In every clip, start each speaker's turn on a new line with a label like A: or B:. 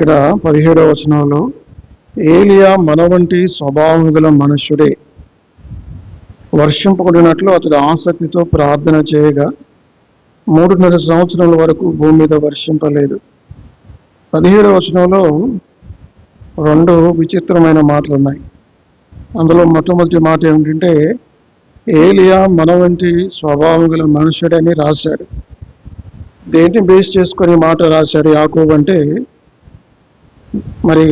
A: ఇక్కడ 17వ వచనంలో ఏలియా మన వంటి స్వభావం గల మనుష్యుడే, వర్షింపబడినట్లు అతడు ఆసక్తితో ప్రార్థన చేయగా 3.5 సంవత్సరాల వరకు భూమి మీద వర్షింపలేదు. 17వ వచనంలో 2 విచిత్రమైన మాటలు ఉన్నాయి. అందులో మొట్టమొదటి మాట ఏమిటంటే ఏలియా మన వంటి స్వభావం గల మనుష్యుడని రాశాడు. దేన్ని బేస్ చేసుకొని మాట రాశాడు యాకోబు అంటే, మరి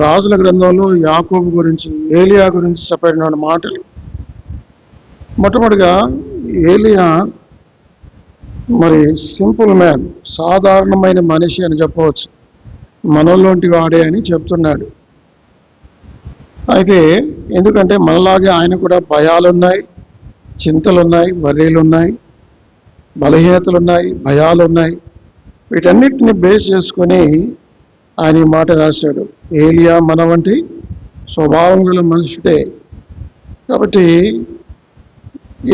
A: రాజుల గ్రంథంలో యాకోబు గురించి ఏలియా గురించి చెప్పబడిన మాటలు. మొట్టమొదటిగా ఏలియా మరి సింపుల్ మ్యాన్, సాధారణమైన మనిషి అని చెప్పవచ్చు, మనలోంటి వాడే అని చెప్తున్నాడు. అయితే ఎందుకంటే మనలాగే ఆయన కూడా భయాలున్నాయి, చింతలున్నాయి, వర్రీలున్నాయి, బలహీనతలున్నాయి, భయాలున్నాయి. వీటన్నిటిని బేస్ చేసుకొని ఆయన ఈ మాట రాశాడు. ఏలియా మన వంటి స్వభావం గల మనుషుడే. కాబట్టి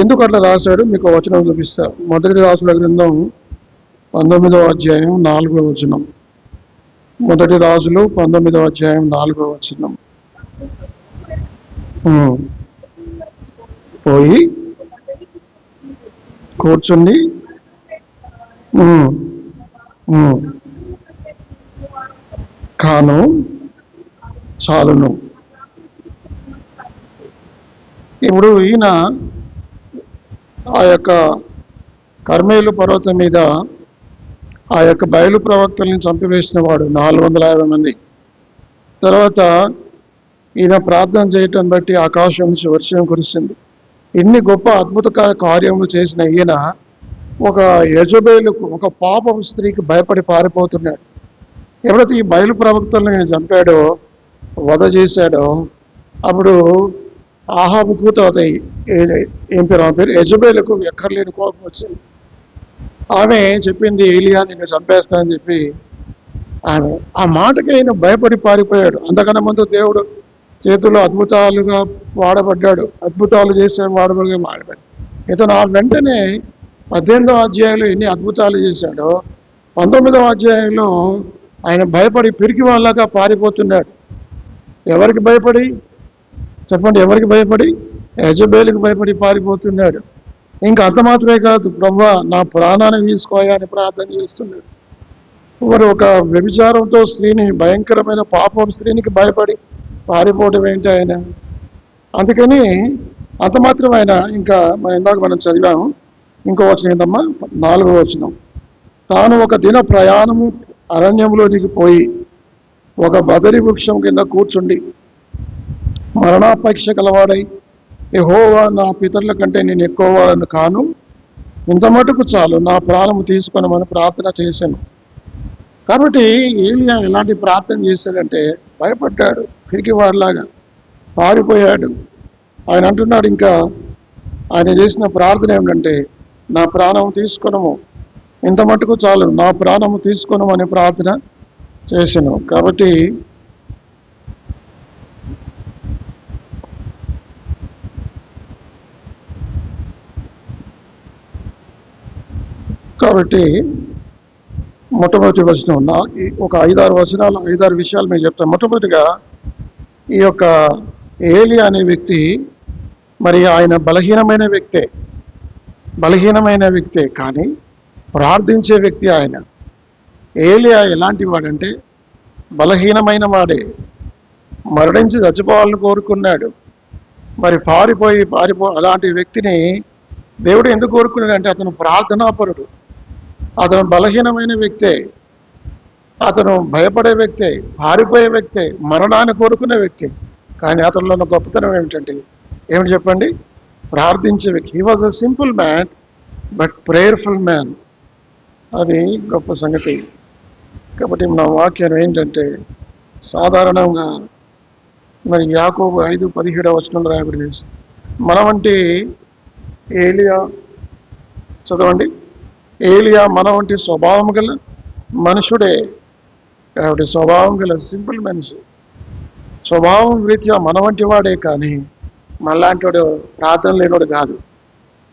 A: ఎందుకు అట్లా రాశాడు మీకు వచనం చూపిస్తా. మొదటి రాజుల గ్రంథం 19వ అధ్యాయం 4వ వచనం. మొదటి రాజులు 19వ అధ్యాయం 4వ వచనం. పోయి కూర్చుండి కాను చాలును. ఇప్పుడు ఈయన ఆ యొక్క కర్మేలు పర్వతం మీద ఆ యొక్క బయలు ప్రవక్తల్ని చంపివేసిన వాడు 450 మంది. తర్వాత ఈయన ప్రార్థన చేయటం బట్టి ఆకాశం నుంచి వర్షం కురిసింది. ఇన్ని గొప్ప అద్భుత కార్యములు చేసిన ఈయన ఒక యజబేలుకు, ఒక పాపపు స్త్రీకి భయపడి పారిపోతున్నాడు. ఎవరైతే ఈ బయలు ప్రవక్తలను ఈయన చంపాడో, వధ చేశాడో, అప్పుడు ఆహాబు కూతురు ఏం పేరు, ఆమె పేరు యజబేలుకు ఎక్కర్లేని కోపం వచ్చింది. ఆమె చెప్పింది ఏలియా నిన్ను చంపేస్తానని చెప్పి ఆమె ఆ మాటకి ఆయన భయపడి పారిపోయాడు. అంతకన్నా ముందు దేవుడు చేతుల్లో అద్భుతాలుగా వాడబడ్డాడు, అద్భుతాలు చేసే వాడబడ్డాడు. ఇతను ఆ వెంటనే 18వ అధ్యాయంలో ఎన్ని అద్భుతాలు చేశాడో 19వ అధ్యాయంలో ఆయన భయపడి పిరికి వాళ్ళగా పారిపోతున్నాడు. ఎవరికి భయపడి చెప్పండి, ఎవరికి భయపడి? యజబేలుకి భయపడి పారిపోతున్నాడు. ఇంకా అంత మాత్రమే కాదు, ప్రభువా నా ప్రాణాన్ని తీసుకోయా అని ప్రార్థన చేస్తున్నాడు. మరి ఒక వ్యభిచారంతో స్త్రీని, భయంకరమైన పాపం స్త్రీనికి భయపడి పారిపోవటం ఏంటి ఆయన? అందుకని అంత మాత్రం ఆయన ఇంకా ఇందాక మనం చదివాము. ఇంకో వచనం ఏంటమ్మా, 4వ వచనం. తాను ఒక దిన ప్రయాణము అరణ్యంలోనికి పోయి ఒక బదరి వృక్షం కింద కూర్చుండి మరణాపేక్ష కలవాడై, యెహోవా నా పితరుల కంటే నేను ఎక్కువ వాడను కాను, ఇంత మటుకు చాలు, నా ప్రాణము తీసుకొనమని ప్రార్థన చేశాను. కాబట్టి ఏలియా ఎలాంటి ప్రార్థన చేశాడంటే భయపడ్డాడు, పిరికివాడిలాగా పారిపోయాడు. ఆయన అంటున్నాడు, ఇంకా ఆయన చేసిన ప్రార్థన ఏమిటంటే నా ప్రాణము తీసుకొనము, ఇంత మటుకు చాలు, నా ప్రాణము తీసుకొనము అని ప్రార్థన చేశాను. కాబట్టి మొట్టమొదటి వచనం, ఒక 5-6 వచనాలు, 5-6 విషయాలు మేము చెప్తాను. మొట్టమొదటిగా ఈ యొక్క ఏలియా అనే వ్యక్తి, మరి ఆయన బలహీనమైన వ్యక్తే కానీ ప్రార్థించే వ్యక్తి ఆయన. ఏలియా ఎలాంటి వాడంటే బలహీనమైన వాడే, మరణించి చచ్చిపోవాలని కోరుకున్నాడు. మరి అలాంటి వ్యక్తిని దేవుడు ఎందుకు కోరుకున్నాడంటే అతను ప్రార్థనాపరుడు, అతను బలహీనమైన వ్యక్తే, అతను భయపడే వ్యక్తే, పారిపోయే వ్యక్తే, మరణాన్ని కోరుకునే వ్యక్తి. కానీ అతనిలో ఉన్న గొప్పతనం ఏమిటంటే ఏమిటి చెప్పండి? ప్రార్థించే వ్యక్తి. He was a simple man but prayerful man. అది గొప్ప సంగతి. కాబట్టి నా వాక్యం ఏంటంటే సాధారణంగా మరి యాకోబు 5:17 వచనంలో రాయబడింది, మన వంటి ఏలియా, చదవండి, ఏలియా మన వంటి స్వభావం గల మనుషుడే. కాబట్టి స్వభావం గల సింపుల్ మనిషి, స్వభావం రీత్యా మన వంటి వాడే కానీ మనలాంటి వాడు ప్రార్థన లేనివాడు కాదు.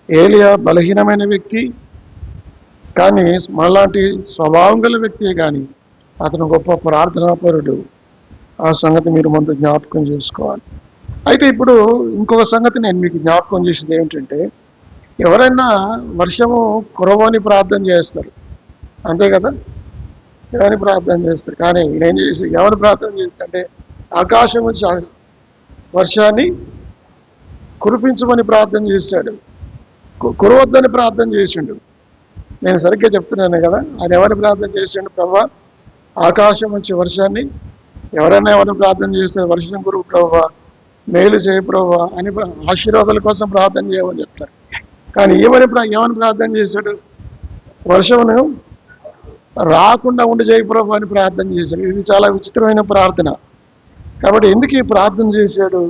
A: ఏలియా బలహీనమైన వ్యక్తి కానీ మనలాంటి స్వభావం గల వ్యక్తే కానీ అతను గొప్ప ప్రార్థనాపరుడు. ఆ సంగతి మీరు ముందు జ్ఞాపకం చేసుకోవాలి. అయితే ఇప్పుడు ఇంకొక సంగతి నేను మీకు జ్ఞాపకం చేసేది ఏమిటంటే, ఎవరైనా వర్షము కురవని ప్రార్థన చేస్తారు, అంతే కదా? ఎవరిని ప్రార్థన చేస్తారు. కానీ ఏం చేసి ఎవరు ప్రార్థన చేస్తారంటే, ఆకాశం నుంచి వర్షాన్ని కురిపించమని ప్రార్థన చేశాడు, కురవద్దని ప్రార్థన చేసిండు. నేను సరిగ్గా చెప్తున్నాను కదా? ఆయన ఎవరిని ప్రార్థన చేసిండు? ప్రభువా, ఆకాశం నుంచి వర్షాన్ని, ఎవరైనా ఎవరిని ప్రార్థన చేస్తారు, వర్షం కురువు ప్రభువా, మేలు చేయ ప్రభువా అని ఆశీర్వాదాల కోసం ప్రార్థన చేయమని చెప్తారు. కానీ ఏమని ప్రార్థన చేశాడు? వర్షమును రాకుండా ఉండి చేయ ప్రభు అని ప్రార్థన చేశాడు. ఇది చాలా విచిత్రమైన ప్రార్థన. కాబట్టి ఎందుకు ఈ ప్రార్థన చేశాడు?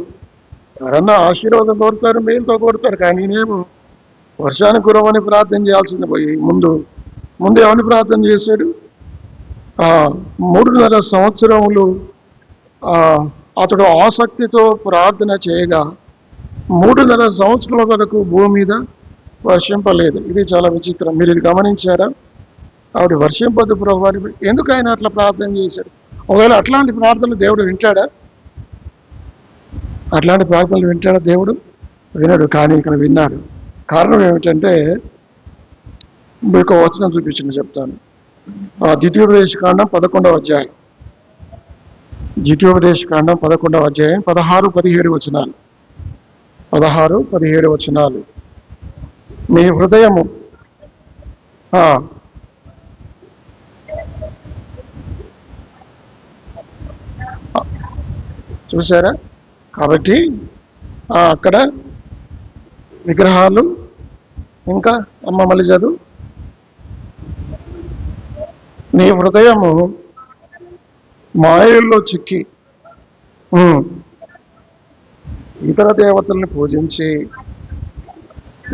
A: ఎవరన్నా ఆశీర్వాదం కోరుతారు, మేలుతో కోరుతారు. కానీ నేనేమో వర్షాన్ని కురవని ప్రార్థన చేయాల్సింది పోయి ముందు ఏమని ప్రార్థన చేశాడు? 3.5 సంవత్సరములు అతడు ఆసక్తితో ప్రార్థన చేయగా 3.5 సంవత్సరాల వరకు భూమి మీద వర్షింపలేదు. ఇది చాలా విచిత్రం. మీరు ఇది గమనించారా? ఆవిడ వర్షింపదు ప్రభు అని ఎందుకు ఆయన అట్లా ప్రార్థన చేశాడు? ఒకవేళ అట్లాంటి ప్రార్థనలు దేవుడు వింటాడా? అట్లాంటి ప్రార్థనలు వింటాడా దేవుడు? వినడు. కానీ ఇక్కడ విన్నాడు. కారణం ఏమిటంటే, మీకు వచనం చూపించింది చెప్తాను. ద్వితీయోపదేశకాండం 11వ అధ్యాయం, ద్వితీయోపదేశకాండం 11వ అధ్యాయం 16-17 వచనాలు. 16-17 వచనాలు. మీ హృదయము చూసారా? కాబట్టి అక్కడ విగ్రహాలు, ఇంకా అమ్మ మళ్ళీ చదువు. నీ హృదయము మాయల్లో చిక్కి ఇతర దేవతల్ని పూజించి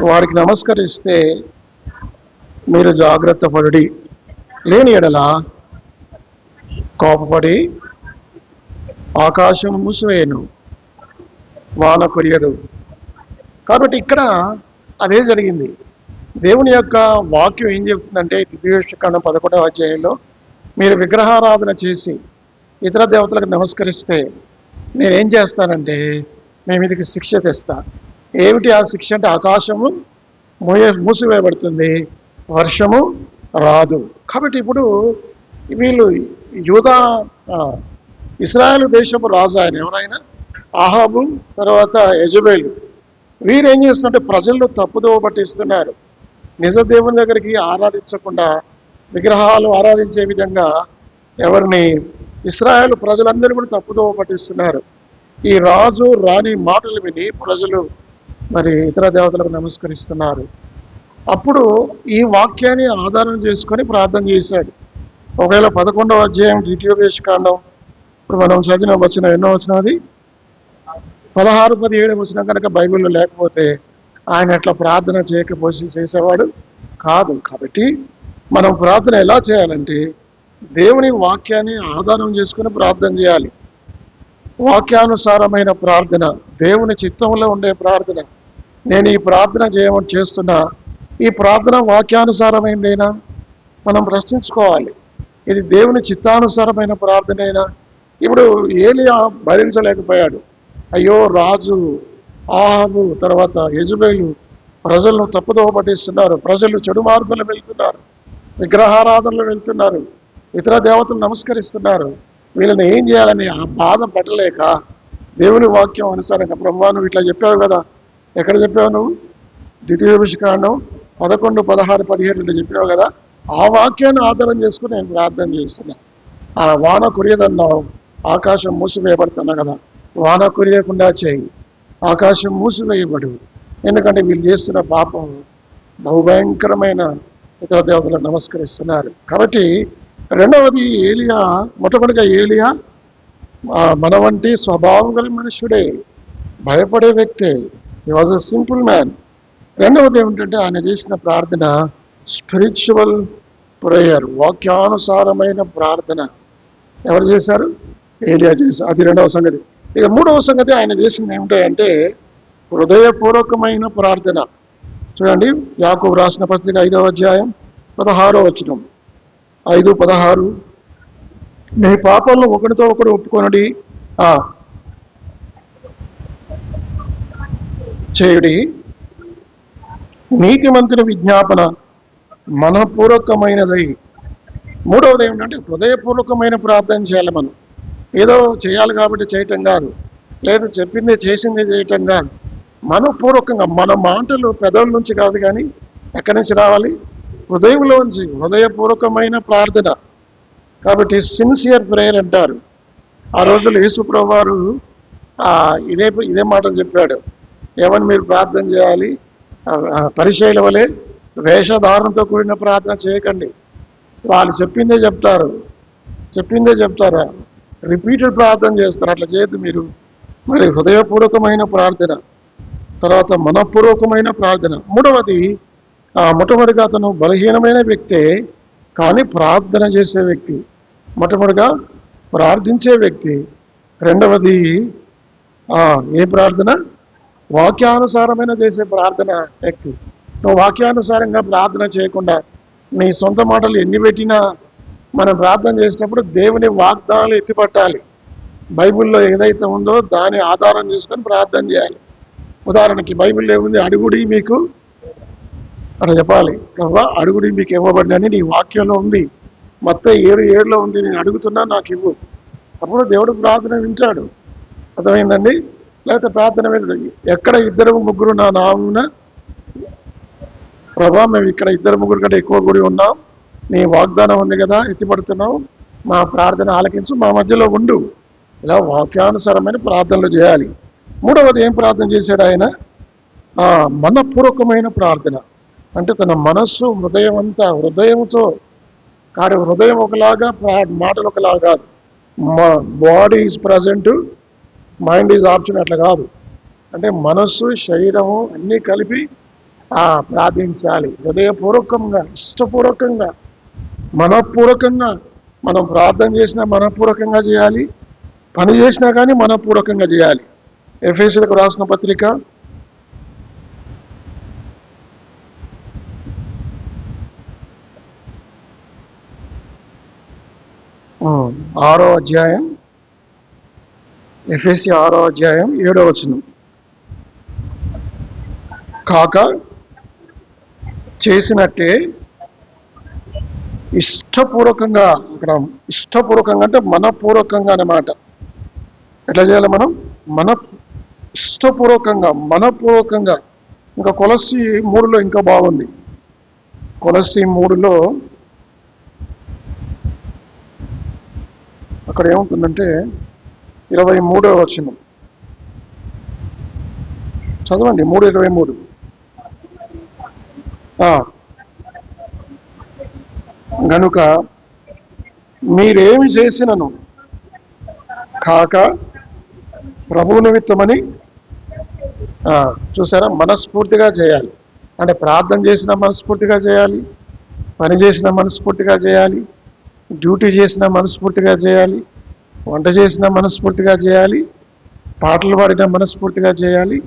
A: వారికి నమస్కరిస్తే మీరు జాగ్రత్త పడి, లేని ఎడల కోపపడి ఆకాశం మూసివేయను, వాన కురియదు. కాబట్టి ఇక్కడ అదే జరిగింది. దేవుని యొక్క వాక్యం ఏం చెప్తుందంటే, ద్వితీయోపదేశకాండం 11వ అధ్యాయంలో, మీరు విగ్రహారాధన చేసి ఇతర దేవతలకు నమస్కరిస్తే నేనేం చేస్తానంటే మేము మీదకి శిక్ష తెస్తా. ఏమిటి ఆ శిక్ష అంటే, ఆకాశము మూసివేయబడుతుంది, వర్షము రాదు. కాబట్టి ఇప్పుడు వీళ్ళు యూదా ఇశ్రాయేలు దేశపు రాజు ఆయన ఎవరైనా ఆహాబు, తర్వాత యెజబెలు, వీరు ఏం చేస్తుంటే ప్రజల్లో తప్పుదోవ పట్టిస్తున్నారు. నిజ దేవుని దగ్గరికి ఆరాధించకుండా విగ్రహాలు ఆరాధించే విధంగా ఎవరిని ఇశ్రాయేలు ప్రజలందరూ కూడా తప్పుదోవ పట్టిస్తున్నారు. ఈ రాజు రాణి మాటలు విని ప్రజలు మరి ఇతర దేవతలకు నమస్కరిస్తున్నారు. అప్పుడు ఈ వాక్యాన్ని ఆధారం చేసుకొని ప్రార్థన చేశాడు. ఒకవేళ 11వ అధ్యాయం ద్వితీయోపదేశకాండం ఇప్పుడు మనం చదివిన వచ్చిన ఎన్నో వచ్చిన అది 16-17 వచ్చిన కనుక బైబిల్లో లేకపోతే ఆయన అట్లా ప్రార్థన చేసేవాడు కాదు. కాబట్టి మనం ప్రార్థన ఎలా చేయాలంటే, దేవుని వాక్యాన్ని ఆధారం చేసుకుని ప్రార్థన చేయాలి. వాక్యానుసారమైన ప్రార్థన, దేవుని చిత్తంలో ఉండే ప్రార్థన. నేను ఈ ప్రార్థన చేస్తున్నా, ఈ ప్రార్థన వాక్యానుసారమైందైనా మనం ప్రశ్నించుకోవాలి. ఇది దేవుని చిత్తానుసారమైన ప్రార్థనైనా. ఇప్పుడు ఏలియా భరించలేకపోయాడు. అయ్యో, రాజు ఆహాబు, తర్వాత యెజబెలు ప్రజలను తప్పుదోవ పట్టిస్తున్నారు, ప్రజలు చెడు మార్గంలో వెళ్తున్నారు, విగ్రహారాధనలు వెళ్తున్నారు, ఇతర దేవతలు నమస్కరిస్తున్నారు, వీళ్ళని ఏం చేయాలని ఆ బాధ పట్టలేక దేవుని వాక్యం అనుసారంగా, ప్రభువా నువ్వు ఇట్లా చెప్పావు కదా, ఎక్కడ చెప్పావు నువ్వు? ద్వితీయోపదేశకాండం 11, 16, 17 చెప్పావు కదా, ఆ వాక్యాన్ని ఆధారం చేసుకుని నేను ప్రార్థన చేస్తున్నా. ఆ వాన కురియదన్నావు, ఆకాశం మూసివేయబడుతున్నా కదా, వాన కురియకుండా చేయి, ఆకాశం మూసివేయబడు. ఎందుకంటే వీళ్ళు చేస్తున్న పాపం బహుభయంకరమైన ఇతర దేవతలకు నమస్కరిస్తున్నారు. కాబట్టి రెండవది ఏలియా, మొట్టమొదటిగా ఏలియా మన వంటి స్వభావం గల మనుషుడే, భయపడే వ్యక్తే. He was a simple man. రెండవది ఏమిటంటే ఆయన చేసిన ప్రార్థన స్పిరిచువల్ ప్రేయర్, వాక్యానుసారమైన ప్రార్థన. ఎవరు చేశారు? ఏలియా చేశారు. అది రెండవ సంగతి. ఇక మూడవ సంగతి ఆయన చేసింది ఏమిటంటే హృదయపూర్వకమైన ప్రార్థన. చూడండి, యాకోబు రాసిన పత్రిక 5వ అధ్యాయం 16వ వచనం, 5:16. మీ పాపాలను ఒకరితో ఒకడు ఒప్పుకొనడి చేయుడి. నీతిమంతుని విజ్ఞాపన మనపూర్వకమైనదై. మూడవది ఏమిటంటే హృదయపూర్వకమైన ప్రార్థన చేయాలి. మనం ఏదో చేయాలి కాబట్టి చేయటం కాదు, లేదు చెప్పింది చేసింది చేయటం కాదు, మనపూర్వకంగా. మన మాటలు పెదవుల నుంచి కాదు, కానీ ఎక్కడి నుంచి రావాలి? హృదయంలోంచి. హృదయపూర్వకమైన ప్రార్థన. కాబట్టి సిన్సియర్ ప్రేయర్ అంటారు. ఆ రోజుల్లో యేసుప్రభువు వారు ఇదే మాటలు చెప్పాడు. ఏమని మీరు ప్రార్థన చేయాలి? పరిచయుల వలె వేషధారణతో కూడిన ప్రార్థన చేయకండి. వాళ్ళు చెప్పిందే చెప్తారా, రిపీటెడ్ ప్రార్థన చేస్తారు. అట్లా చేయద్దు మీరు. మరి హృదయపూర్వకమైన ప్రార్థన, తర్వాత మనపూర్వకమైన ప్రార్థన. మూడవది, మొట్టమొదటిగా అతను బలహీనమైన వ్యక్తే, కానీ ప్రార్థన చేసే వ్యక్తి. మొట్టమొదటిగా ప్రార్థించే వ్యక్తి. రెండవది ఏ ప్రార్థన? వాక్యానుసారమైన చేసే ప్రార్థన వ్యక్తి. నువ్వు వాక్యానుసారంగా ప్రార్థన చేయకుండా నీ సొంత మాటలు ఎన్ని పెట్టినా, మనం ప్రార్థన చేసినప్పుడు దేవుని వాగ్దానాలు ఎత్తిపట్టాలి. బైబిల్లో ఏదైతే ఉందో దాన్ని ఆధారం చేసుకొని ప్రార్థన చేయాలి. ఉదాహరణకి బైబిల్లో ఏముంది? అడుగుడి మీకు అట్లా చెప్పాలి. ప్రభా అడుగుడి మీకు ఇవ్వబడినని నీ వాక్యంలో ఉంది. మత్తయి 7:7 ఉంది. నేను అడుగుతున్నా, నాకు ఇవ్వు. అప్పుడు దేవుడు ప్రార్థన వింటాడు. అర్థమైందండి? లేకపోతే ప్రార్థన వింటాడు. ఎక్కడ 2-3 నా నామున, ప్రభా మేము ఇక్కడ 2-3 కంటే ఎక్కువ గుడి ఉన్నాం, నీ వాగ్దానం ఉంది కదా, ఎత్తిపడుతున్నావు, మా ప్రార్థన ఆలకించు, మా మధ్యలో ఉండు. ఇలా వాక్యానుసారమైన ప్రార్థనలు చేయాలి. మూడవది ఏం ప్రార్థన చేశాడు ఆయన? మనపూర్వకమైన ప్రార్థన. అంటే తన మనస్సు, హృదయం అంతా, హృదయంతో కాదు. హృదయం ఒకలాగా, మాటలు ఒకలాగా కాదు. Body is present, mind is option, అట్లా కాదు. అంటే మనస్సు, శరీరము అన్నీ కలిపి ప్రార్థించాలి. హృదయపూర్వకంగా, ఇష్టపూర్వకంగా, మనపూర్వకంగా. మనం ప్రార్థన చేసినా మనపూర్వకంగా చేయాలి, పని చేసినా కానీ మనపూర్వకంగా చేయాలి. ఎఫెసీయులకు రాసిన పత్రిక 6వ అధ్యాయం, ఎఫెసీ 6వ అధ్యాయం 7వ వచనం. కాక చేసినట్టే ఇష్టపూర్వకంగా. అక్కడ ఇష్టపూర్వకంగా అంటే మనపూర్వకంగా అన్నమాట. ఎట్లా చేయాలి మనం? ఇష్టపూర్వకంగా, మనపూర్వకంగా. ఇంకా కొలస్సీ 3లో ఇంకా బాగుంది. కొలస్సీ 3లో అక్కడ ఏముంటుందంటే 23వ వచనం చదవండి. 3:23. గనుక మీరేమి చేసినను కాక ప్రభువు నిమిత్తమని. చూసారా? మనస్ఫూర్తిగా చేయాలి. అంటే ప్రార్థన చేసిన మనస్ఫూర్తిగా చేయాలి, పని చేసిన మనస్ఫూర్తిగా చేయాలి, డ్యూటీ చేసిన మనస్ఫూర్తిగా చేయాలి, వంట చేసిన మనస్ఫూర్తిగా చేయాలి, పాటలు పాడిన మనస్ఫూర్తిగా చేయాలి,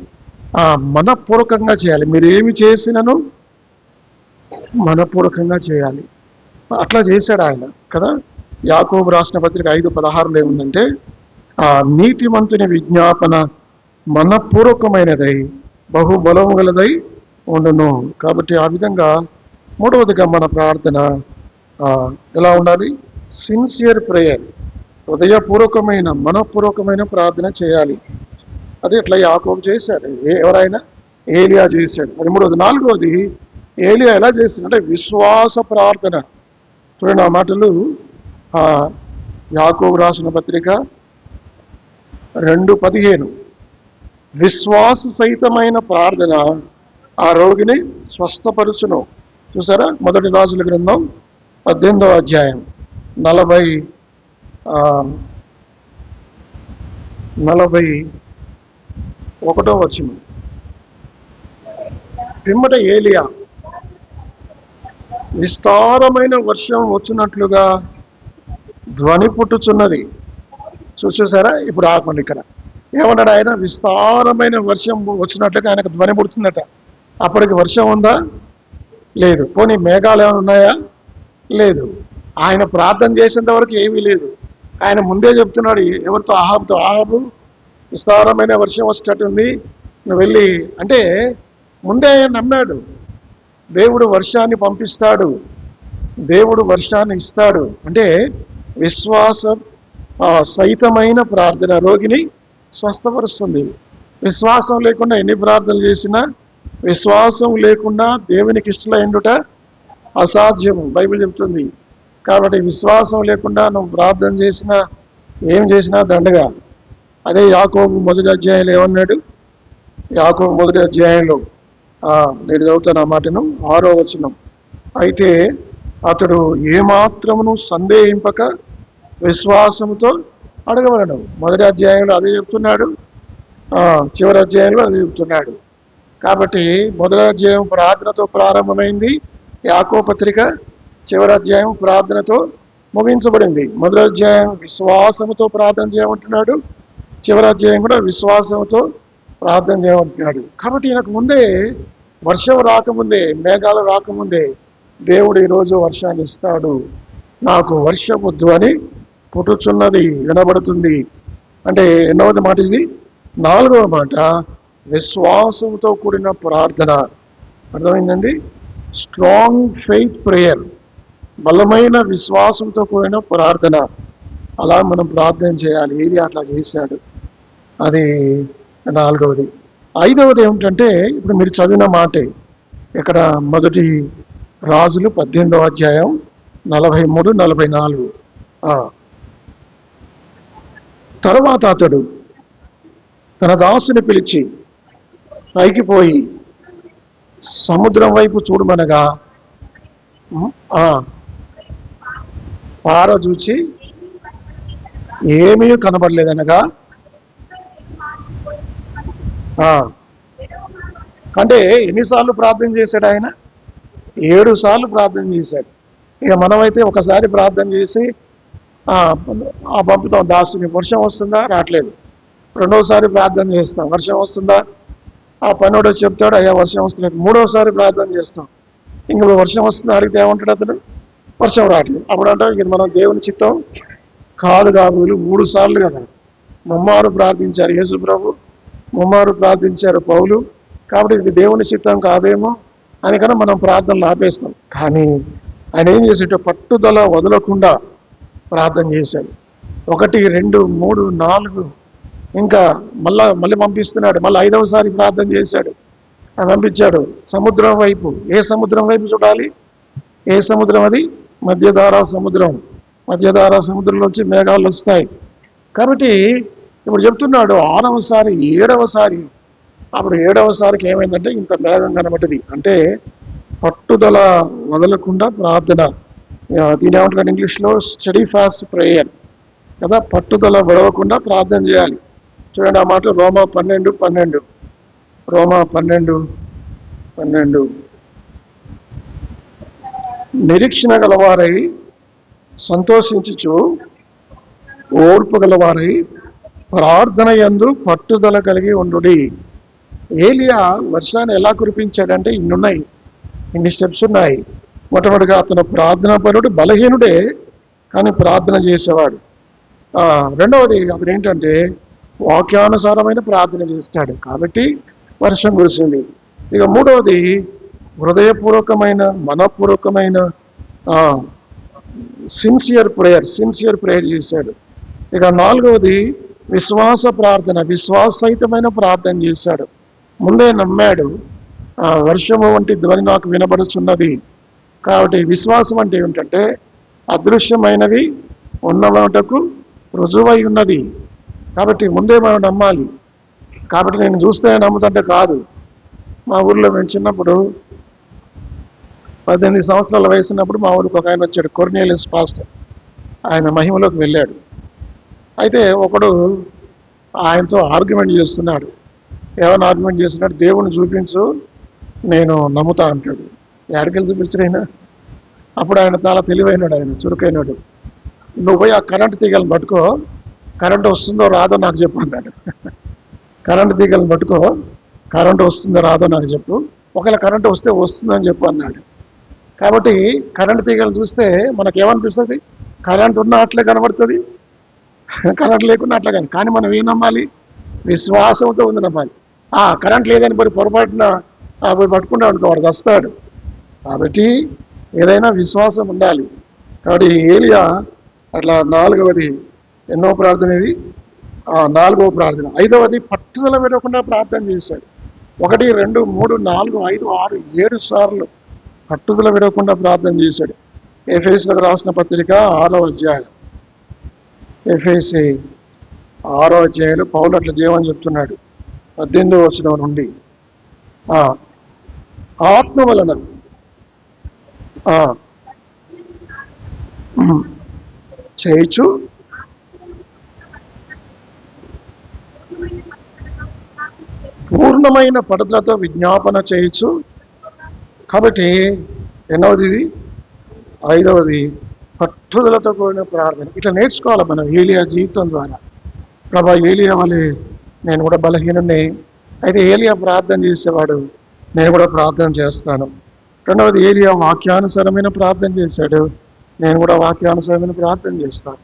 A: మనపూర్వకంగా చేయాలి. మీరు ఏమి చేసినను మనపూర్వకంగా చేయాలి. అట్లా చేశాడు ఆయన కదా. యాకోబు రాసిన పత్రిక 5:16 ఏముందంటే, నీతిమంతుని విజ్ఞాపన మనపూర్వకమైనదై బహుబలము గలదై ఉండును. కాబట్టి ఆ విధంగా మూడవదిగా మన ప్రార్థన ఎలా ఉండాలి? సిన్సియర్ ప్రేయర్, హృదయపూర్వకమైన, మనపూర్వకమైన ప్రార్థన చేయాలి. అది ఇట్లా యాకోబు చేశాడు. ఎవరైనా ఏలియా చేశాడు. అది మూడవది. నాలుగవది, ఏలియా ఎలా చేశాడంటే విశ్వాస ప్రార్థన. చూడండి ఆ మాటలు యాకోబు రాసిన పత్రిక 2:15. విశ్వాస సహితమైన ప్రార్థన ఆ రోగిని స్వస్థపరుచును. చూసారా? మొదటి రాజుల గ్రంథం 18వ అధ్యాయం 41వ వచనం. పిమ్మట ఏలియా విస్తారమైన వర్షం వచ్చినట్లుగా ధ్వని పుట్టుచున్నది. చూసారా? ఇప్పుడు ఆగండి. ఇక్కడ ఏమన్నాడు ఆయన? విస్తారమైన వర్షం వచ్చినట్లుగా ఆయనకు ధ్వని పుడుతుందట. అప్పటికి వర్షం ఉందా? లేదు. పోనీ మేఘాలు ఏమైనా ఉన్నాయా? లేదు. ఆయన ప్రార్థన చేసేంత వరకు ఏమీ లేదు. ఆయన ముందే చెప్తున్నాడు ఎవరితో, ఆహాబుతో, ఆహాబు విస్తారమైన వర్షం వచ్చేటట్టుంది, నువ్వు వెళ్ళి అంటే ముందే ఆయన నమ్మాడు. దేవుడు వర్షాన్ని పంపిస్తాడు, దేవుడు వర్షాన్ని ఇస్తాడు. అంటే విశ్వాస సహితమైన ప్రార్థన రోగిని స్వస్థపరుస్తుంది. విశ్వాసం లేకుండా ఎన్ని ప్రార్థనలు చేసినా, విశ్వాసం లేకుండా దేవునికి ఇష్టమైండుట అసాధ్యము బైబిల్ చెప్తుంది. కాబట్టి విశ్వాసం లేకుండా నువ్వు ప్రార్థన చేసినా, ఏం చేసినా దండగా. అదే యాకోబు మొదటి అధ్యాయంలో ఏమన్నాడు? యాకోబు మొదటి అధ్యాయంలో నేను చదువుతాను ఆ మాటను, 6వ వచనం. అయితే అతడు ఏమాత్రమును సందేహింపక విశ్వాసముతో అడగవలను. మొదటి అధ్యాయంలో అదే చెప్తున్నాడు, చివరి అధ్యాయంలో అదే చెప్తున్నాడు. కాబట్టి మొదటి అధ్యాయం ప్రార్థనతో ప్రారంభమైంది, యాకోబు పత్రిక చివరి అధ్యాయం ప్రార్థనతో ముగించబడింది. మొదటి అధ్యాయం విశ్వాసముతో ప్రార్థన చేయమంటున్నాడు, చివరి అధ్యాయం కూడా విశ్వాసంతో ప్రార్థన చేయమంటున్నాడు. కాబట్టి ఈయనకు ముందే, వర్షం రాకముందే, మేఘాలు రాకముందే దేవుడు ఈరోజు వర్షాన్ని ఇస్తాడు. నాకు వర్షం వద్దు అని పుట్టుచున్నది వినబడుతుంది. అంటే ఎన్నోది మాట ఇది? 4వ మాట, విశ్వాసంతో కూడిన ప్రార్థన. అర్థమైందండి? స్ట్రాంగ్ ఫెయిత్ ప్రేయర్, బలమైన విశ్వాసంతో కూడిన ప్రార్థన. అలా మనం ప్రార్థన చేయాలి. ఏది అట్లా చేశాడు. అది 4వది. 5వది ఏమిటంటే, ఇప్పుడు మీరు చదివిన మాటే ఇక్కడ మొదటి రాజులు 18వ అధ్యాయం 43, 44. తర్వాత అతడు తన దాసుని పిలిచి పైకి పోయి సముద్రం వైపు చూడమనగా పార చూచి ఏమీ కనబడలేదనగా, అంటే ఎన్నిసార్లు ప్రార్థన చేశాడు ఆయన? 7 సార్లు ప్రార్థన చేశాడు. ఇక మనమైతే ఒకసారి ప్రార్థన చేసి పంపుతాం దాసుని, వర్షం వస్తుందా? రావట్లేదు. 2వసారి ప్రార్థన చేస్తాం, వర్షం వస్తుందా? ఆ పనుడు చెప్తాడు, అయ్యా వర్షం వస్తలేదు. 3వసారి ప్రార్థన చేస్తాం, ఇంక వర్షం వస్తుందా అడిగితే ఏమంటాడు అతడు? వర్షం రావట్లేదు. అప్పుడు అంటే ఇది మనం దేవుని చిత్తం కాదు కాబోలు. 3 సార్లు కదా ముమ్మారు ప్రార్థించారు యేసు ప్రభు, ముమ్మారు ప్రార్థించారు పౌలు. కాబట్టి ఇది దేవుని చిత్తం కాదేమో అందుకని మనం ప్రార్థనలు ఆపేస్తాం. కానీ ఆయన ఏం చేసేట పట్టుదల వదలకుండా ప్రార్థన చేశాడు. 1, 2, 3, 4 ఇంకా మళ్ళీ పంపిస్తున్నాడు. మళ్ళీ 5వసారి ప్రార్థన చేశాడు, పంపించాడు సముద్రం వైపు. ఏ సముద్రం వైపు చూడాలి? ఏ సముద్రం అది? మధ్యధారా సముద్రం. మధ్యధారా సముద్రంలోంచి మేఘాలు వస్తాయి. కాబట్టి ఇప్పుడు చెప్తున్నాడు 6వసారి, 7వసారి. అప్పుడు 7వసారికి ఏమైందంటే ఇంత మేఘం కనబడ్డది. అంటే పట్టుదల వదలకుండా ప్రార్థన. దీని ఏమంటారు ఇంగ్లీష్లో? స్టడీ ఫాస్ట్ ప్రేయర్ కదా. పట్టుదల వదలకుండా ప్రార్థన చేయాలి. చూడండి ఆ మాట రోమా 12:12. రోమా 12:12. నిరీక్షణ గలవారై సంతోషించుచు ఓర్పు గలవారై ప్రార్థన యందు పట్టుదల కలిగి ఉండుడి. ఏలియా వర్షాన్ని ఎలా కురిపించాడంటే ఇన్ని స్టెప్స్ ఉన్నాయి. మొట్టమొదటిగా అతను ప్రార్థనా పరుడు, బలహీనుడే కానీ ప్రార్థన చేసేవాడు. రెండవది అతను ఏంటంటే వాక్యానుసారమైన ప్రార్థన చేస్తాడు కాబట్టి వర్షం కురిసింది. ఇక 3వది హృదయపూర్వకమైన, మనపూర్వకమైన సిన్సియర్ ప్రేయర్ చేశాడు. ఇక 4వది విశ్వాస ప్రార్థన, విశ్వాసహితమైన ప్రార్థన చేశాడు. ముందే నమ్మాడు, వర్షము వంటి ధ్వని నాకు వినబడుచున్నది. కాబట్టి విశ్వాసం అంటే ఏమిటంటే అదృశ్యమైనవి ఉన్నవాటకు రుజువై ఉన్నది. కాబట్టి ముందే మనం నమ్మాలి. కాబట్టి నేను చూస్తే నమ్ముతుంటే కాదు. మా ఊర్లో మేము చిన్నప్పుడు 18 సంవత్సరాల వయసు ఉన్నప్పుడు మా ఊరికి ఒక ఆయన వచ్చాడు, కొర్నేలియస్ పాస్టర్. ఆయన మహిమలోకి వెళ్ళాడు. అయితే ఒకడు ఆయనతో ఆర్గ్యుమెంట్ చేస్తున్నాడు. ఏమైనా ఆర్గ్యుమెంట్ చేస్తున్నాడు? దేవుని చూపించు, నేను నమ్ముతా అంటాడు. ఎక్కడికెళ్ళి చూపించడైనా? అప్పుడు ఆయన చాలా తెలివైనాడు, ఆయన చురుకైనాడు. నువ్వు పోయి ఆ కరెంటు తీగలను పట్టుకో, కరెంటు వస్తుందో రాదో నాకు చెప్పు అన్నాడు. కరెంటు తీగలను పట్టుకో, కరెంటు వస్తుందో రాదో నాకు చెప్పు, ఒకవేళ కరెంటు వస్తే వస్తుందని చెప్పు అన్నాడు. కాబట్టి కరెంటు తీగలు చూస్తే మనకేమనిపిస్తుంది? కరెంటు ఉన్న అట్లే కనబడుతుంది, కరెంట్ లేకుండా అట్లా కానీ మనం ఏం నమ్మాలి? విశ్వాసంతో ఉంది నమ్మాలి. కరెంట్ లేదని మరి పొరపాటున పోయి పట్టుకుంటా అనుకో, వాడు వస్తాడు. కాబట్టి ఏదైనా విశ్వాసం ఉండాలి. కాబట్టి ఏలియా అట్లా నాలుగవది ఎన్నో ప్రార్థన ఇది, నాలుగవ ప్రార్థన. ఐదవది పట్టుదల విడకుండా ప్రార్థన చేశాడు. 1, 2, 3, 4, 5, 6, 7 సార్లు పట్టుదల విడకుండా ప్రార్థన చేశాడు. ఎఫెసీయులకు రాసిన పత్రిక 6వ అధ్యాయం, ఎఫెసీ 6వ అధ్యాయంలో పౌలు అట్లా చేయమని చెప్తున్నాడు. 18వ వచనం నుండి, ఆత్మ వలన చేయించు పూర్ణమైన పట్టుదలతో విజ్ఞాపన చేయొచ్చు. కాబట్టి ఎన్నవది ఇది? ఐదవది పట్టుదలతో కూడిన ప్రార్థన. ఇట్లా నేర్చుకోవాలి మనం ఏలియా జీవితం ద్వారా. ప్రభా, ఏలియా వలె నేను కూడా బలహీనుడిని, అయితే ఏలియా ప్రార్థన చేసేవాడు, నేను కూడా ప్రార్థన చేస్తాను. రెండవది, ఏలియా వాక్యానుసారమైన ప్రార్థన చేశాడు, నేను కూడా వాక్యానుసారమైన ప్రార్థన చేస్తాను.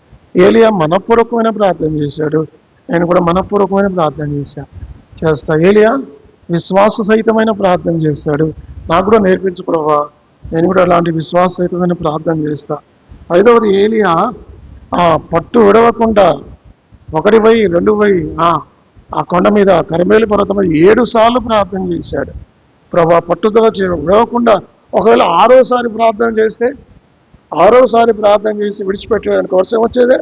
A: ఏలియా మనపూర్వకమైన ప్రార్థన చేశాడు, నేను కూడా మనపూర్వకమైన ప్రార్థన చేస్తా. ఏలియా విశ్వాస సహితమైన ప్రార్థన చేశాడు, నాకు కూడా నేర్పించు ప్రభా, నేను కూడా అలాంటి విశ్వాస సహితమైన ప్రార్థన చేస్తా. ఐదవది, ఏలియా పట్టు విడవకుండా 1 2 ఆ కొండ మీద కర్మేలు పర్వతం మీద 7 సార్లు ప్రార్థన చేశాడు. ప్రభా, పట్టుదల విడవకుండా. ఒకవేళ 6వసారి ప్రార్థన చేస్తే, 6వసారి ప్రార్థన చేసి విడిచిపెట్టడానికి వర్షం వచ్చేదే.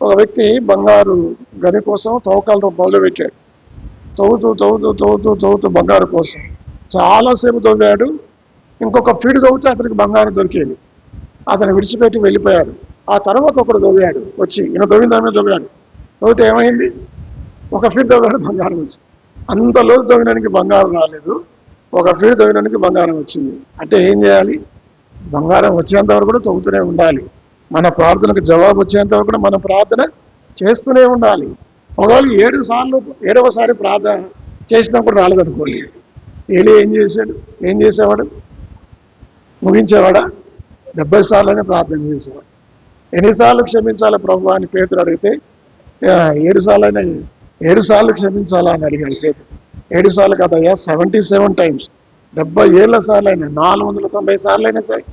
A: ఒక వ్యక్తి బంగారు గని కోసం తవ్వకాలు మొదలుపెట్టాడు. తవ్వుతూ బంగారు కోసం చాలాసేపు తవ్వాడు. ఇంకొక ఫీడ్ తవ్వుతే అతనికి బంగారం దొరికేది. అతను విడిచిపెట్టి వెళ్ళిపోయాడు. ఆ తర్వాత ఒకడు తవ్వాడు, వచ్చి ఈయన తవ్విన దాని మీద తవ్వితే ఏమైంది? ఒక ఫీడ్ తవ్వాడు, బంగారం వచ్చింది. అంత లోతు తవ్వినానికి బంగారం రాలేదు, ఒక ఫీడ్ తవ్వినానికి బంగారం వచ్చింది. అంటే ఏం చేయాలి? బంగారం వచ్చేంత వరకు కూడా తవ్వుతూనే ఉండాలి. మన ప్రార్థనకు జవాబు వచ్చేంత వరకు కూడా మనం ప్రార్థన చేస్తూనే ఉండాలి. ఒకవేళ 7వసారి ప్రార్థన చేసినప్పుడు రాలేదనుకోండి, ఏలియా ఏం చేసేవాడు? ముగించేవాడా? 70 సార్లనే ప్రార్థన చేసేవాడు. ఎన్నిసార్లు క్షమించాలా ప్రభు అని పేతురు అడిగితే 7 సార్లు క్షమించాలా అని అడిగాడు పేతురు. 7 సార్లు కదయ్యా, 77 టైమ్స్, 70 సార్లు అయినా, 490 సార్లు అయినా సరే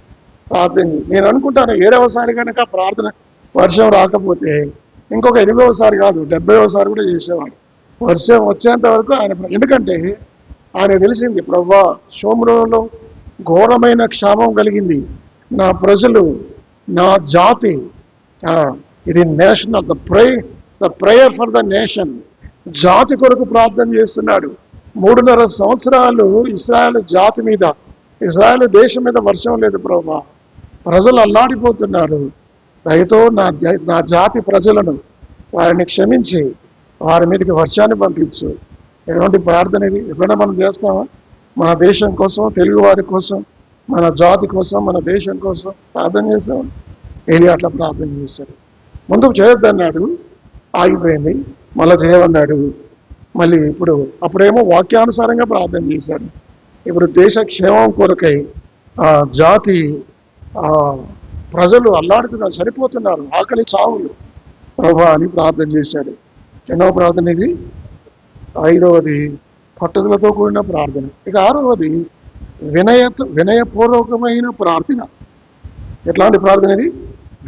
A: ప్రార్థన. నేను అనుకుంటాను 7వసారి కనుక ప్రార్థన వర్షం రాకపోతే ఇంకొక 8వసారి కాదు, 70వసారి కూడా చేసేవాడు. వర్షం వచ్చేంత వరకు ఆయన, ఎందుకంటే ఆయన తెలిసింది, ప్రభువా, షోమ్రోనులో ఘోరమైన క్షామం కలిగింది, నా ప్రజలు, నా జాతి, ఇది national the prayer for the nation, జాతి కొరకు ప్రార్థన చేస్తున్నాడు. 3.5 సంవత్సరాలు ఇశ్రాయేలు జాతి మీద, ఇశ్రాయేలు దేశం మీద వర్షం లేదు ప్రభువా, ప్రజలు అల్లాడిపోతున్నారు, దయతో నా జాతి ప్రజలను, వారిని క్షమించి వారి మీదకి వర్షాన్ని పంపించు. ఎటువంటి ప్రార్థన ఇది? ఎప్పుడైనా మనం చేస్తామా? మన దేశం కోసం, తెలుగు వారి కోసం, మన జాతి కోసం, మన దేశం కోసం ప్రార్థన చేస్తాం. ఏలియా అట్లా ప్రార్థన చేశాడు. ముందుకు చేయొద్దన్నాడు, ఆగిపోయింది. మళ్ళీ చేయమన్నాడు, మళ్ళీ అప్పుడేమో వాక్యానుసారంగా ప్రార్థన చేశాడు. ఇప్పుడు దేశ క్షేమం కొరకై జాతి ప్రజలు అల్లాడుతున్నారు, సరిపోతున్నారు, ఆకలి చావులు ప్రభా అని ప్రార్థన చేశాడు. ఎన్నో ప్రార్థన ఇది? 5వది పట్టుదలతో కూడిన ప్రార్థన. ఇక 6వది వినయపూర్వకమైన ప్రార్థన. ఎట్లాంటి ప్రార్థన ఇది?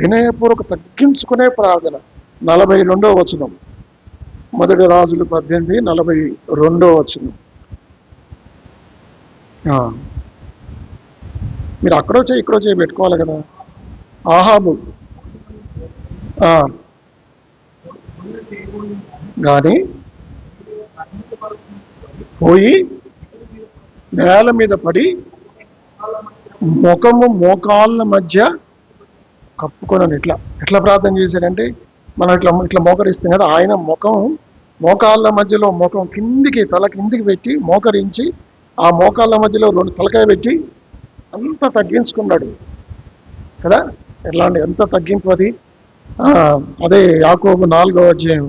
A: వినయపూర్వక, తగ్గించుకునే ప్రార్థన. 42వ వచనం, 1 రాజులు 18, 42వ వచనం. మీరు అక్కడో ఇక్కడో పెట్టుకోవాలి కదా. ఆహాబు కానీ పోయి నేల మీద పడి మోకాళ్ళ మధ్య కప్పుకొని ఎట్లా ప్రార్థన చేశాడంటే, మనం ఇట్లా మోకరిస్తాం కదా, ఆయన మోకాళ్ళ మధ్యలో తల కిందికి పెట్టి మోకరించి, ఆ మోకాళ్ళ మధ్యలో 2 తలకాయ పెట్టి అంత తగ్గించుకున్నాడు కదా. ఎంత తగ్గింపు అది! అదే యాకోబు 4వ అధ్యాయం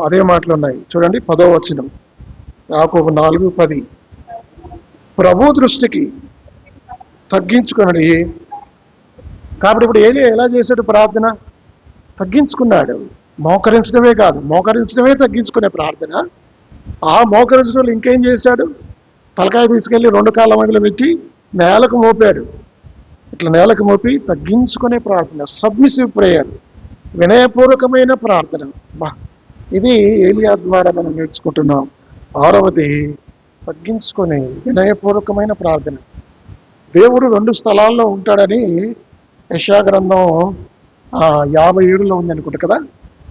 A: అదే మాటలు ఉన్నాయి చూడండి, 10వ వచనం. యాకోబు 4:10, ప్రభు దృష్టికి తగ్గించుకున్నాడు. కాబట్టి ఇప్పుడు ఏలియా ఎలా చేశాడు ప్రార్థన? తగ్గించుకున్నాడు. మోకరించడమే కాదు, మోకరించడమే తగ్గించుకునే ప్రార్థన. ఆ మోకరించడంలో ఇంకేం చేశాడు? తలకాయ తీసుకెళ్ళి 2 కాళ్ళ మధ్యలో పెట్టి నేలకు మోపాడు. ఇట్లా నేలకు మోపి తగ్గించుకునే ప్రార్థన, సబ్మిసివ్ ప్రేయర్, వినయపూర్వకమైన ప్రార్థన. ఇది ఏలియా ద్వారా మనం నేర్చుకుంటున్నాం. 6వది తగ్గించుకొని వినయపూర్వకమైన ప్రార్థన. దేవుడు 2 స్థలాల్లో ఉంటాడని యెషయా గ్రంథం 57లో ఉంది అనుకుంటా కదా.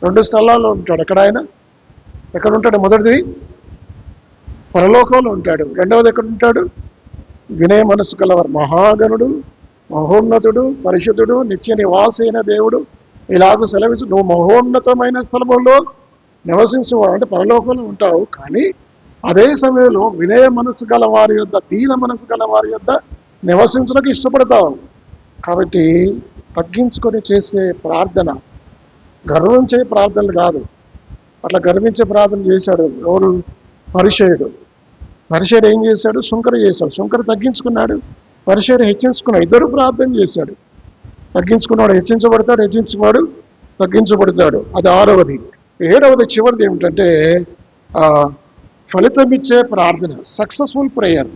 A: 2 స్థలాల్లో ఉంటాడు. ఎక్కడ ఉంటాడు? మొదటిది పరలోకంలో ఉంటాడు. రెండవది ఎక్కడ ఉంటాడు? వినయ మనసు కలవారు, మహాగణుడు, మహోన్నతుడు, పరిశుద్ధుడు, నిత్య నివాసైన దేవుడు ఇలాగ సెలవించు. నువ్వు మహోన్నతమైన స్థలములో నివసించేవాడు అంటే పరలోకంలో ఉంటావు. కానీ అదే సమయంలో వినయ మనసు గల వారి యొద్ద, దీన మనసు గల వారి యొద్ద నివసించడానికి ఇష్టపడతావు. కాబట్టి తగ్గించుకొని చేసే ప్రార్థన, గర్వించే ప్రార్థనలు కాదు. అట్లా గర్వించే ప్రార్థన చేశాడు ఎవరు? పరిసయ్యుడు. పరిసయ్యుడు ఏం చేశాడు? శుంకర చేశాడు. శుంకర తగ్గించుకున్నాడు, పరిసయ్యుడు హెచ్చించుకున్నాడు. ఇద్దరు ప్రార్థన చేశాడు. తగ్గించుకున్నాడు హెచ్చించబడతాడు, హెచ్చించుకున్నాడు తగ్గించబడతాడు. అది 6వది. 7వది చివరిది ఏమిటంటే ఫలితమిచ్చే ప్రార్థన, సక్సెస్ఫుల్ ప్రేయర్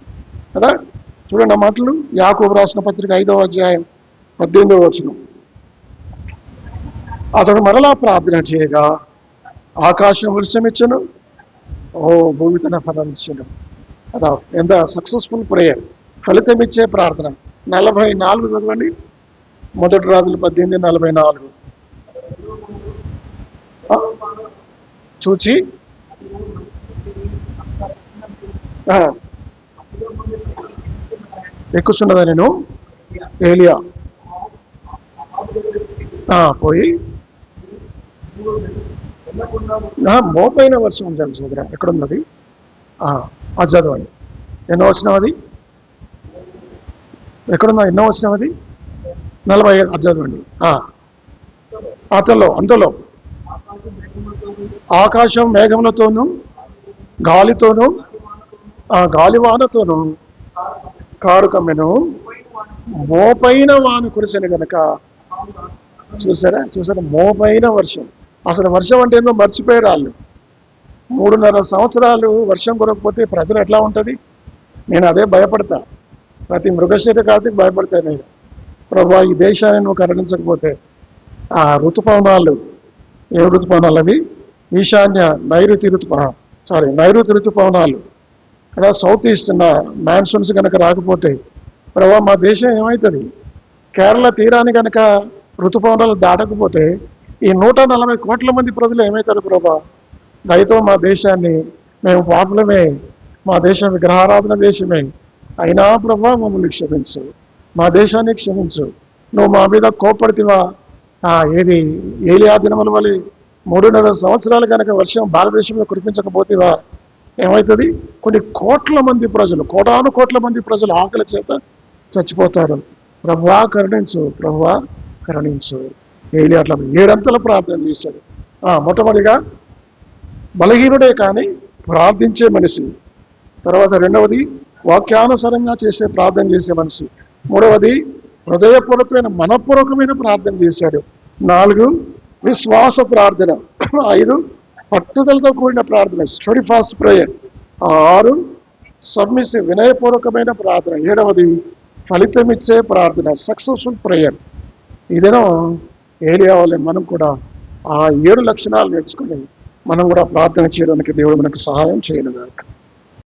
A: కదా. చూడండి ఆ మాటలు, యాకోబు రాసిన పత్రిక 5వ అధ్యాయం 18వ వచనం. అతడు మరలా ప్రార్థన చేయగా ఆకాశం వర్షమిచ్చను, భూమి తన ఫలమిచ్చను. అదా ఎంత సక్సెస్ఫుల్ ప్రేయర్, ఫలితమిచ్చే ప్రార్థన. 44 చదవండి, 1 రాజులు 18:44. చూచి ఎక్కుచున్నదా నేను ఏలియా పోయి మోపైన వర్షం ఉంచాలి సోదర. ఎక్కడున్నది? అది చదవండి. ఎన్నో వచ్చినావు అది? ఎక్కడున్నా? ఎన్నో వచ్చినావు అది? 45. అది చదవండి. అంతలో ఆకాశం మేఘములతోనూ గాలితోనూ గాలివానతోనూ కారు కమ్మెను, మోపైన వాన కురిసెను గనక. చూసారా? మోపైన వర్షం. అసలు వర్షం అంటే ఏందో మర్చిపోయారు వాళ్ళు. 3.5 సంవత్సరాలు వర్షం కురకపోతే ప్రజలు ఎట్లా ఉంటుంది? నేను అదే భయపడతా. ప్రతి మృగశీర కార్తీకి భయపడతా నేను. ప్రభా, ఈ దేశాన్ని నువ్వు కరుణించకపోతే ఋతుపవనాలు, ఏ ఋతుపవనాలు అవి? ఈశాన్య నైరుతి ఋతుపవనాలు కదా, సౌత్ ఈస్ట్ మాన్సూన్స్ కనుక రాకపోతే ప్రభా మా దేశం ఏమవుతుంది? కేరళ తీరాన్ని కనుక ఋతుపవనాలు దాటకపోతే ఈ 140 కోట్ల మంది ప్రజలు ఏమవుతారు ప్రభా? దయతో మా దేశాన్ని, మేము పాపులమే, మా దేశం విగ్రహారాధన దేశమే, అయినా ప్రభా మమ్మల్ని క్షమించు, మా దేశాన్ని క్షమించు. నువ్వు మా మీద కోపడితివా? ఏది ఏలియా దినముల వల్ల 3.5 సంవత్సరాలు కనుక వర్షం భారతదేశంలో కురిపించకపోతేవా ఏమవుతుంది? కొన్ని కోట్ల మంది ప్రజలు, కోటాను కోట్ల మంది ప్రజలు ఆకలి చేత చచ్చిపోతారు. ప్రభువా కరుణించు, ప్రభువా కరుణించు. ఏలియా అట్లా 7 అంతల ప్రార్థన చేశాడు. మొట్టమొదటిగా బలహీనుడే కానీ ప్రార్థించే మనిషి. తర్వాత 2వది వాక్యానుసారంగా చేసే ప్రార్థన చేసే మనిషి. 3వది హృదయపూర్వకమైన మనపూర్వకమైన ప్రార్థన చేశాడు. 4 విశ్వాస ప్రార్థన. 5 పట్టుదలతో కూడిన ప్రార్థన, స్టడీ ఫాస్ట్ ప్రేయర్. 6 సబ్మిసివ్ వినయపూర్వకమైన ప్రార్థన. 7వది ఫలితమిచ్చే ప్రార్థన, సక్సెస్ఫుల్ ప్రేయర్. ఇదేనో ఏలియా వల్లే మనం కూడా ఆ 7 లక్షణాలు నేర్చుకుని మనం కూడా ప్రార్థన చేయడానికి దేవుడు మనకు సహాయం చేయను.